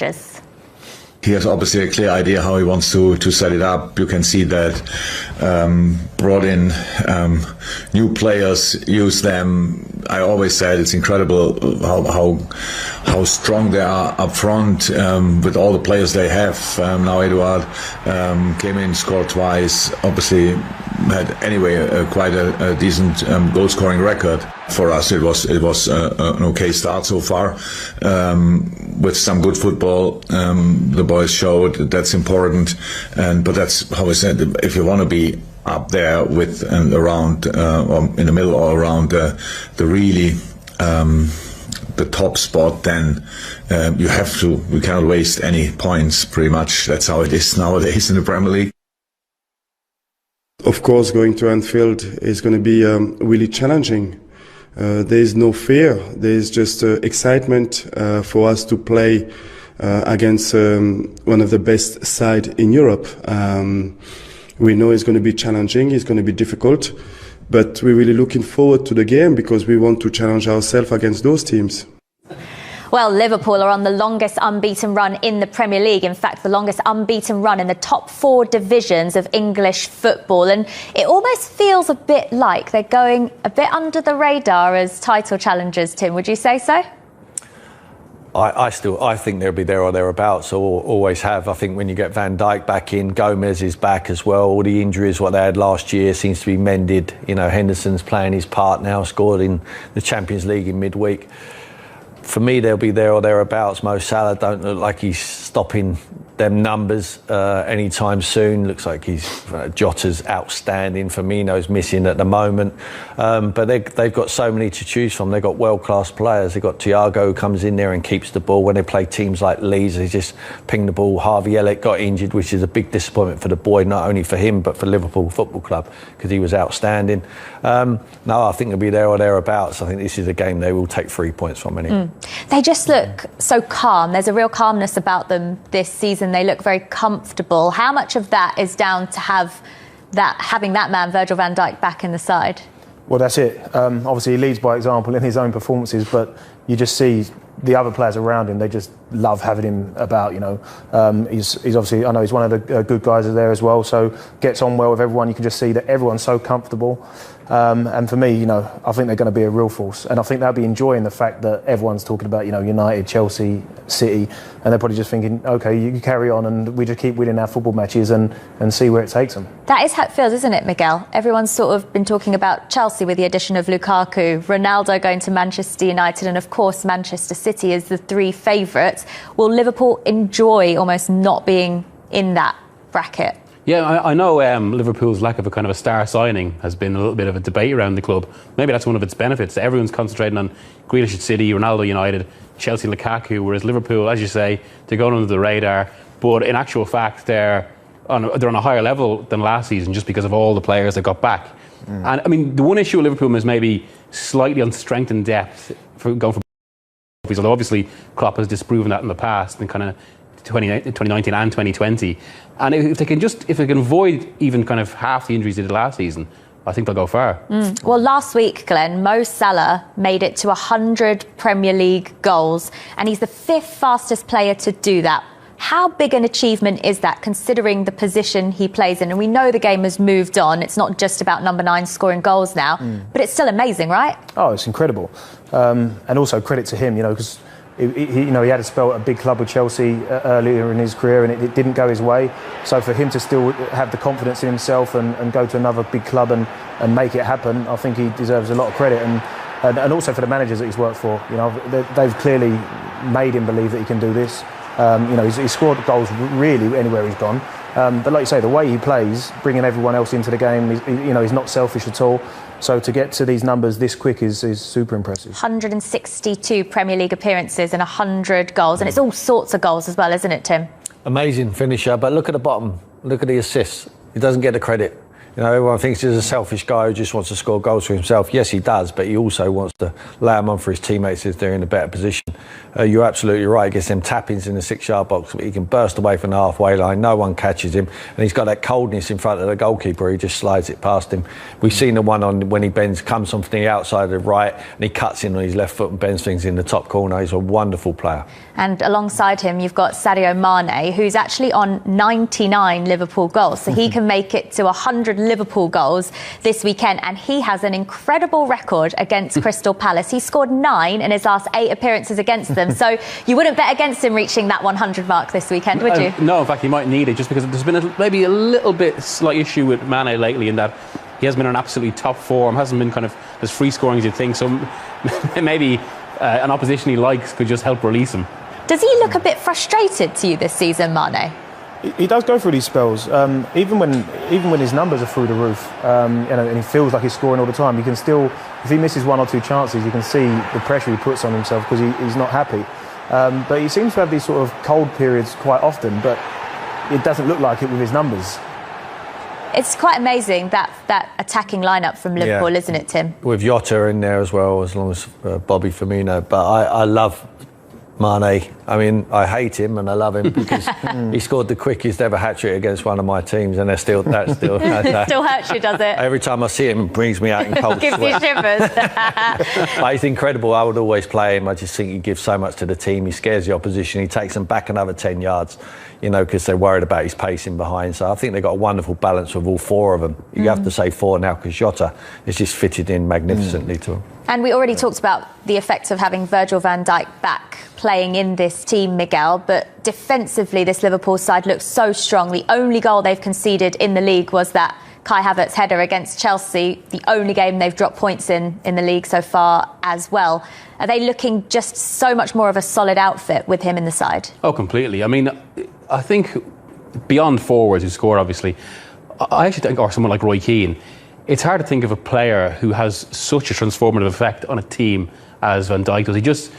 challenges? He has obviously a clear idea how he wants to set it up. You can see that brought in new players, use them. I always said it's incredible how strong they are up front with all the players they have. Now Eduard came in, scored twice. Obviously had anyway quite a decent goal scoring record. For us, it was an okay start so far with some good football. The boys showed that's important, but that's how I said. If you want to be up there with and around or in the middle or around the really the top spot, then you have to. We cannot waste any points. Pretty much, that's how it is nowadays in the Premier League. Of course, going to Anfield is going to be really challenging. There is no fear. There is just excitement for us to play against one of the best sides in Europe. We know it's going to be challenging. It's going to be difficult, but we're really looking forward to the game because we want to challenge ourselves against those teams. Well, Liverpool are on the longest unbeaten run in the Premier League. In fact, the longest unbeaten run in the top 4 divisions of English football. And it almost feels a bit like they're going a bit under the radar as title challengers, Tim. Would you say so? I think they'll be there or thereabouts, or always have. I think when you get Van Dijk back in, Gomez is back as well. All the injuries, what they had last year, seems to be mended. You know, Henderson's playing his part now, scored in the Champions League in midweek. For me, they'll be there or thereabouts. Mo Salah don't look like he's stopping them numbers anytime soon. Looks like Jota's outstanding. Firmino's missing at the moment. But they've got so many to choose from. They've got world-class players. They've got Thiago who comes in there and keeps the ball. When they play teams like Leeds, they just ping the ball. Harvey Elliott got injured, which is a big disappointment for the boy, not only for him, but for Liverpool Football Club, because he was outstanding. No, I think they'll be there or thereabouts. I think this is a game they will take 3 points from anyway. They just look so calm. There's a real calmness about them this season. They look very comfortable. How much of that is down to having that man, Virgil van Dijk, back in the side? Well, that's it. Obviously, he leads by example in his own performances, but you just see the other players around him. They just love having him about. You know, he's obviously. I know he's one of the good guys there as well. So gets on well with everyone. You can just see that everyone's so comfortable. And for me, you know, I think they're going to be a real force, and I think they'll be enjoying the fact that everyone's talking about, you know, United, Chelsea, City, and they're probably just thinking, okay, you carry on, and we just keep winning our football matches and see where it takes them. That is how it feels, isn't it, Miguel? Everyone's sort of been talking about Chelsea with the addition of Lukaku, Ronaldo going to Manchester United, and of course Manchester City as the 3 favourites. Will Liverpool enjoy almost not being in that bracket? Yeah, I know Liverpool's lack of a kind of a star signing has been a little bit of a debate around the club. Maybe that's one of its benefits. Everyone's concentrating on Grealish at City, Ronaldo United, Chelsea, Lukaku, whereas Liverpool, as you say, they're going under the radar. But in actual fact, they're on a higher level than last season just because of all the players that got back. And I mean, the one issue with Liverpool is maybe slightly on strength and depth for going for. Although obviously Klopp has disproven that in the past, in kind of 2019 and 2020, and if they can avoid even kind of half the injuries they did last season, I think they'll go far. Well, last week, Glenn, Mo Salah made it to 100 Premier League goals, and he's the 5th fastest player to do that. How big an achievement is that, considering the position he plays in? And we know the game has moved on. It's not just about number 9 scoring goals now, but it's still amazing, right? Oh, it's incredible. And also credit to him, you know, because he had a spell at a big club with Chelsea earlier in his career, and it didn't go his way. So for him to still have the confidence in himself and go to another big club and make it happen, I think he deserves a lot of credit. And also for the managers that he's worked for, you know, they've clearly made him believe that he can do this. You know, he's scored goals really anywhere he's gone. But like you say, the way he plays, bringing everyone else into the game, he's not selfish at all. So to get to these numbers this quick is super impressive. 162 Premier League appearances and 100 goals. And it's all sorts of goals as well, isn't it, Tim? Amazing finisher, but look at the bottom. Look at the assists. He doesn't get the credit. You know, everyone thinks he's a selfish guy who just wants to score goals for himself. Yes, he does, but he also wants to lay them on for his teammates if they're in a better position. You're absolutely right. He gets them tap-ins in the 6-yard box, but he can burst away from the halfway line. No one catches him, and he's got that coldness in front of the goalkeeper. He just slides it past him. We've seen the one on when he comes from the outside of the right, and he cuts in on his left foot and bends things in the top corner. He's a wonderful player. And alongside him, you've got Sadio Mane, who's actually on 99 Liverpool goals. So he can make it to 100 Liverpool goals this weekend. And he has an incredible record against Crystal Palace. He scored 9 in his last 8 appearances against them. So you wouldn't bet against him reaching that 100 mark this weekend, would you? No, in fact, he might need it, just because there's been maybe a little bit slight issue with Mane lately in that he has been in absolutely top form, hasn't been kind of as free scoring as you'd think. So maybe an opposition he likes could just help release him. Does he look a bit frustrated to you this season, Mane? He does go through these spells, even when his numbers are through the roof, and he feels like he's scoring all the time. You can still, if he misses 1 or 2 chances, you can see the pressure he puts on himself because he's not happy. But he seems to have these sort of cold periods quite often, but it doesn't look like it with his numbers. It's quite amazing that attacking lineup from Liverpool, isn't it, Tim? With Jota in there as well, as long as Bobby Firmino. But I love Mane. I mean, I hate him and I love him because he scored the quickest ever hat-trick against one of my teams, and that still it still hurts you, does it? Every time I see him, it brings me out in cold Gives sweat. you shivers. But he's incredible. I would always play him. I just think he gives so much to the team. He scares the opposition. He takes them back another 10 yards, you know, because they're worried about his pacing behind. So I think they've got a wonderful balance with all 4 of them. You have to say 4 now because Jota is just fitted in magnificently to him. And we already talked about the effect of having Virgil van Dijk back playing in this team, Miguel, but defensively this Liverpool side looks so strong. The only goal they've conceded in the league was that Kai Havertz header against Chelsea, the only game they've dropped points in the league so far as well. Are they looking just so much more of a solid outfit with him in the side? Oh, completely. I mean, I think beyond forwards who score, obviously, I actually think, or someone like Roy Keane, it's hard to think of a player who has such a transformative effect on a team as Van Dijk does. He just,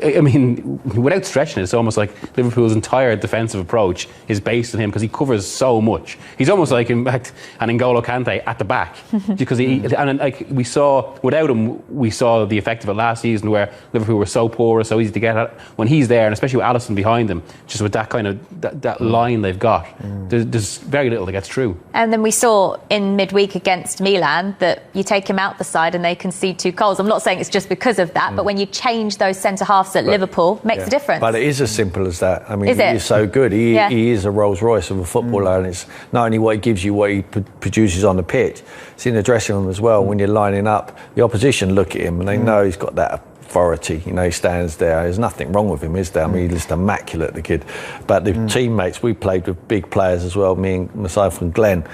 I mean, without stretching it, it's almost like Liverpool's entire defensive approach is based on him because he covers so much. He's almost like, in fact, an N'Golo Kante at the back. Because and like we saw, without him, we saw the effect of it last season where Liverpool were so poor, so easy to get at. When he's there, and especially with Alisson behind him, just with that kind of, that line they've got, there's very little that gets through. And then we saw in midweek against Milan that you take him out the side and they concede 2 goals. I'm not saying it's just because of that, but when you change those centre-halves at Liverpool, makes a difference. But it is as simple as that. I mean, is it? He's so good. He is a Rolls Royce of a footballer, and it's not only what he gives you, what he produces on the pitch, it's in the dressing room as well. When you're lining up, the opposition look at him and they know he's got that authority. You know, he stands there. There's nothing wrong with him, is there? I mean, he's just immaculate, the kid. But the teammates, we played with big players as well, me and myself and Glenn.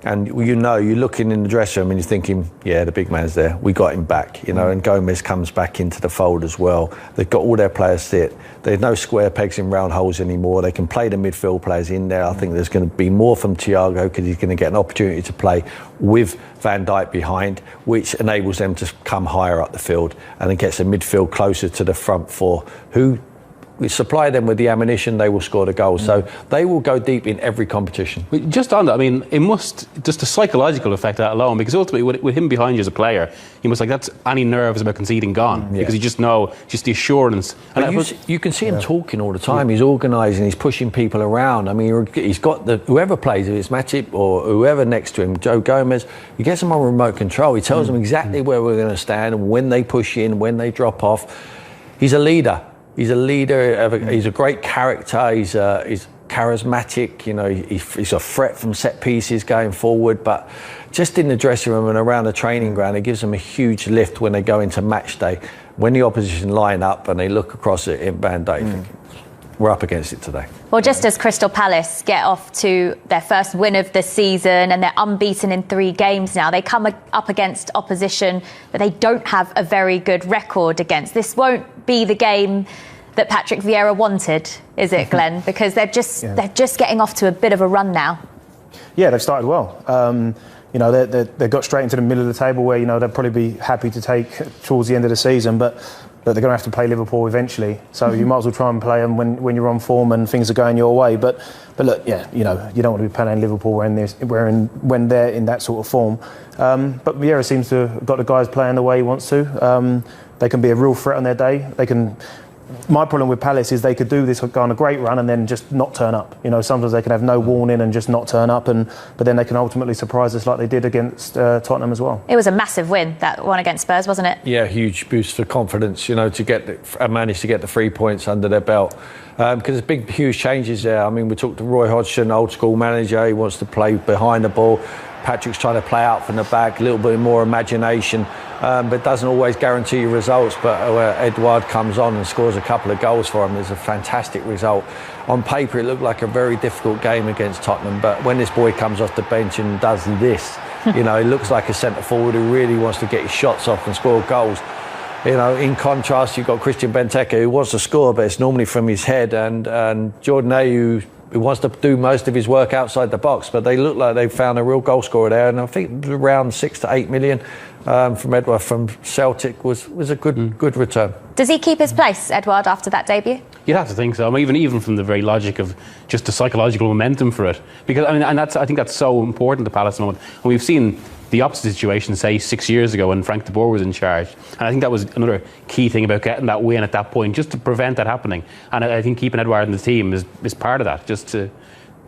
And you know, you're looking in the dressing room and you're thinking, yeah, the big man's there. We got him back, you know. And Gomez comes back into the fold as well. They've got all their players sit. There's no square pegs in round holes anymore. They can play the midfield players in there. I think there's going to be more from Thiago because he's going to get an opportunity to play with Van Dijk behind, which enables them to come higher up the field and it gets the midfield closer to the front 4, who we supply them with the ammunition, they will score the goals. So they will go deep in every competition. Just on that, I mean, it must, just the psychological effect of that alone, because ultimately with him behind you as a player, you must, like, that's any nerves about conceding gone, because you just know, just the assurance. And you can see him talking all the time. He's organising, he's pushing people around. I mean, he's got whoever plays, if it's Matip or whoever next to him, Joe Gomez, he gets them on remote control. He tells them exactly where we're going to stand and when they push in, when they drop off. He's a leader. He's a leader. He's a great character. He's charismatic. You know, he's a threat from set pieces going forward. But just in the dressing room and around the training ground, it gives them a huge lift when they go into match day. When the opposition line up and they look across at Van Dijk, we're up against it today. Well, just as Crystal Palace get off to their first win of the season and they're unbeaten in 3 games now, they come up against opposition that they don't have a very good record against. This won't be the game that Patrick Vieira wanted, is it, Glenn? Because they're just getting off to a bit of a run now. Yeah, they've started well. You know, they got straight into the middle of the table where, you know, they'll probably be happy to take towards the end of the season. But but they're going to have to play Liverpool eventually. So you might as well try and play them when you're on form and things are going your way. But look, yeah, you know, you don't want to be playing Liverpool when they're in that sort of form. But Vieira seems to have got the guys playing the way he wants to. They can be a real threat on their day. My problem with Palace is they could do this, go on a great run and then just not turn up. You know, sometimes they can have no warning and just not turn up, but then they can ultimately surprise us like they did against Tottenham as well. It was a massive win, that one against Spurs, wasn't it? Yeah, huge boost for confidence, you know, to manage to get the 3 points under their belt. Because there's huge changes there. I mean, we talked to Roy Hodgson, old school manager. He wants to play behind the ball. Patrick's trying to play out from the back, a little bit more imagination, but doesn't always guarantee you results. But Edouard comes on and scores a couple of goals for him. It's a fantastic result. On paper, it looked like a very difficult game against Tottenham, but when this boy comes off the bench and does this, you know, he looks like a centre forward who really wants to get his shots off and score goals. You know, in contrast, you've got Christian Benteke, who wants to score, but it's normally from his head, and Jordan Ayew, who wants to do most of his work outside the box. But they look like they've found a real goal scorer there, and I think around 6 to 8 million from Edouard from Celtic was a good return. Does he keep his place, Edouard, after that debut? You'd have to think so. I mean, even from the very logic of just the psychological momentum for it, because I mean, and I think that's so important to Palace at the moment. And we've seen the opposite situation, say 6 years ago when Frank de Boer was in charge, and I think that was another key thing about getting that win at that point, just to prevent that happening. And I think keeping Edouard in the team is part of that.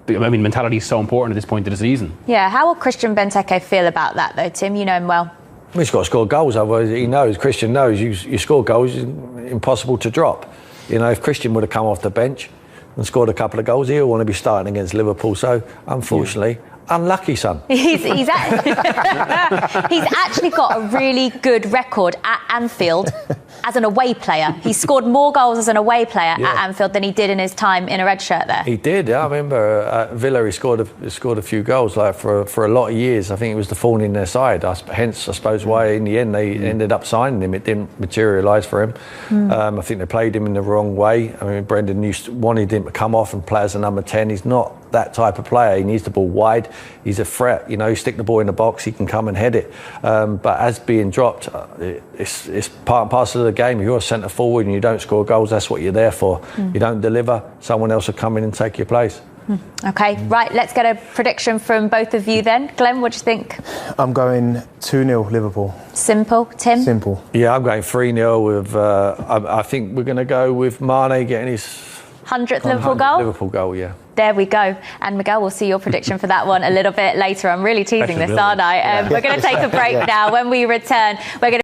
I mean, mentality is so important at this point of the season. Yeah, how will Christian Benteke feel about that, though, Tim? You know him well. He's got to score goals, otherwise Christian knows you score goals, it's impossible to drop. You know, if Christian would have come off the bench and scored a couple of goals, he'll want to be starting against Liverpool. So, unfortunately, unlucky, son. He's actually got a really good record at Anfield as an away player. He scored more goals as an away player at Anfield than he did in his time in a red shirt there. He did, yeah. I remember at Villa he scored a few goals like for a lot of years. I think it was the thorn in their side. Hence, I suppose, why in the end they ended up signing him. It didn't materialise for him. I think they played him in the wrong way. I mean, Brendan wanted him to come off and play as a number 10. He's not that type of player. He needs the ball wide. He's a threat. You know, you stick the ball in the box, he can come and head it. But as being dropped, it's part and parcel of the game. If you're a centre forward and you don't score goals, that's what you're there for. You don't deliver, someone else will come in and take your place. OK, right, let's get a prediction from both of you then. Glenn, what do you think? I'm going 2-0 Liverpool. Simple. Tim? Simple. Yeah, I'm going 3-0 with, I think we're going to go with Mane getting his 100th Liverpool goal? Liverpool goal, yeah. There we go. And Miguel, we'll see your prediction for that one a little bit later. I'm really teasing this, aren't I? We're going to take a break now. When we return, we're going to